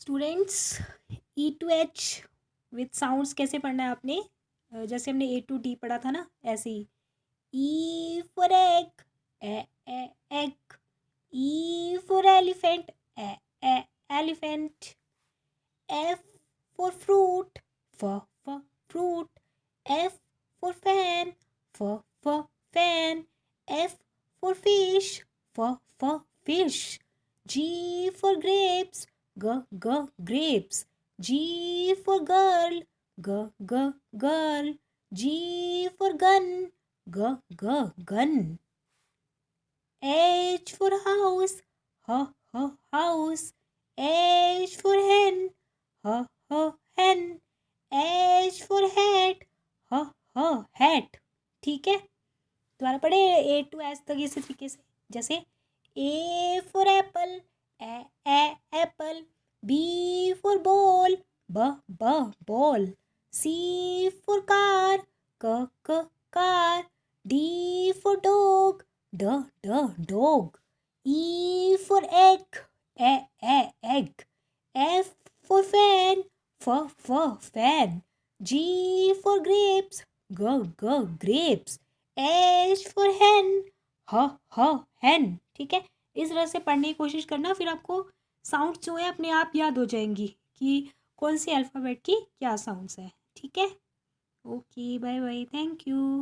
Students, E to H with sounds कैसे पढ़ना है आपने? जैसे हमने ए टू डी पढ़ा था ना, ऐसे ही। ई फॉर एग, ए एग। ई फॉर एलिफेंट, ए एलिफेंट। एफ फॉर फ्रूट, फ फ्रूट। एफ फॉर फैन, फ फैन। एफ फॉर फिश, फ fish. G for grapes, g grapes. G for girl, g girl. G for gun, g gun. H for house, h house. H for hen, h hen. H for hat, h hat. ठीक है, दोबारा पढ़े A to S तक इसी तरीके से। जैसे A for apple, apple. B for ball, ball. C for car, car. D for dog, dog. E for egg, egg. F for fan, fan. G for grapes, grapes. H for hen, hen. ठीक है, इस तरह से पढ़ने की कोशिश करना, फिर आपको साउंड्स जो है अपने आप याद हो जाएंगी कि कौन सी अल्फ़ाबेट की क्या साउंड्स है। ठीक है, okay, bye bye, thank you.